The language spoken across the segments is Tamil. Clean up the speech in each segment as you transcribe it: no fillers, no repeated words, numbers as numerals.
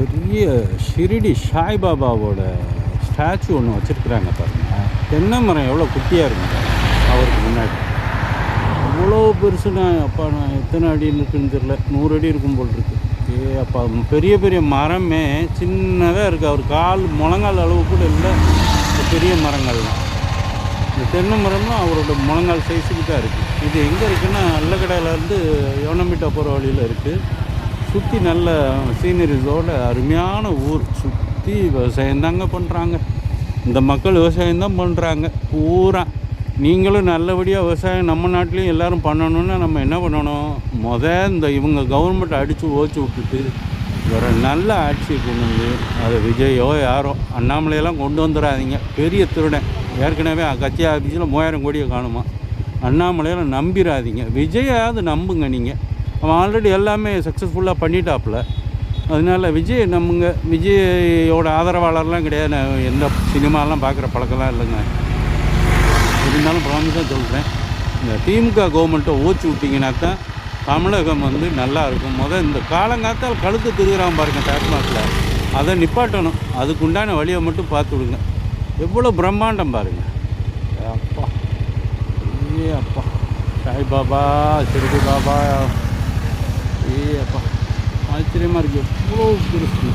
பெரிய ஷிரிடி சாய்பாபாவோட ஸ்டாச்சு ஒன்று வச்சுருக்குறாங்க பாருங்கள். தென்னை மரம் எவ்வளோ குட்டியாக இருக்குங்க அவருக்கு முன்னாடி. அவ்வளோ பெருசுனா அப்பா, நான் எத்தனை அடி இருக்குன்னு தெரியல, 100 அடி இருக்கும் போல் இருக்கு. அப்பா, பெரிய பெரிய மரமே சின்னதாக இருக்குது. அவர் கால் முழங்கால் அளவு கூட இல்லை பெரிய மரங்கள்லாம். இந்த தென்னை மரம்லாம் அவரோட முழங்கால் சைஸுக்கு தான் இருக்குது. இது எங்கே இருக்குன்னா அல்லக்கடையிலேருந்து யோனமிட்டா போகிற வழியில் இருக்குது. சுற்றி நல்ல சீனரிஸோட அருமையான ஊர். சுற்றி விவசாயந்தாங்க பண்ணுறாங்க. இந்த மக்கள் விவசாயம்தான் பண்ணுறாங்க பூரா. நீங்களும் நல்லபடியாக விவசாயம் நம்ம நாட்டிலையும் எல்லோரும் பண்ணணுன்னா நம்ம என்ன பண்ணணும்? இந்த இவங்க கவர்மெண்ட் அடித்து ஓச்சு விட்டுட்டு வேறு நல்ல ஆட்சியை கொண்டு வந்து, அதை விஜயோ யாரோ அண்ணாமலையெல்லாம் கொண்டு வந்துடாதீங்க. பெரிய திருடன். ஏற்கனவே கட்சி ஆஃபீஸில் 3000 கோடியை காணுமா. அண்ணாமலையெல்லாம் நம்பிடாதீங்க. விஜயாவது நம்புங்க. நீங்கள் அவன் ஆல்ரெடி எல்லாமே சக்ஸஸ்ஃபுல்லாக பண்ணிட்டாப்புல. அதனால விஜய் நம்புங்க. விஜயோட ஆதரவாளர்லாம் கிடையாது. நான் எந்த சினிமாலாம் பார்க்குற பழக்கம்லாம் இல்லைங்க. இருந்தாலும் ப்ராமிஸாக சொல்கிறேன், இந்த திமுக கவர்மெண்ட்டை ஓச்சு விட்டிங்கன்னா தான் தமிழகம் நல்லா இருக்கும். இந்த காலங்காத்தால் கழுத்து திருகிறான் பாருங்கள் டாஸ்மாகில், அதை நிப்பாட்டணும். அதுக்குண்டான வழியை மட்டும் பார்த்து விடுங்க. எவ்வளோ பிரம்மாண்டம் பாருங்கள். அப்பா அப்பா, சாய் பாபா, ஷிரடி பாபா, அப்பா ஆச்சரியமாக இருக்குது. எவ்வளோ பெருசு.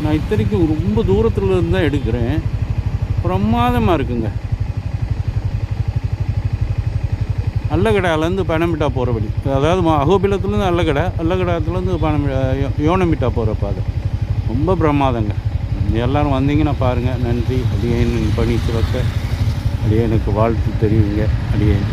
நான் இத்தனைக்கும் ரொம்ப தூரத்தில் இருந்து தான் எடுக்கிறேன். பிரமாதமாக இருக்குங்க. அல்லக்கடையிலேருந்து பனமிட்டா போகிற வழி, அதாவது அகோபிலத்துலேருந்து அல்லக்கடைத்துலேருந்து யோனமிட்டா போகிற பாதை ரொம்ப பிரமாதங்க. எல்லோரும் வந்தீங்கன்னா பாருங்கள். நன்றி. அடியேன் பணி சிறக்க அடியேனுக்கு வாழ்த்து தெரிவிங்க. அடியேன்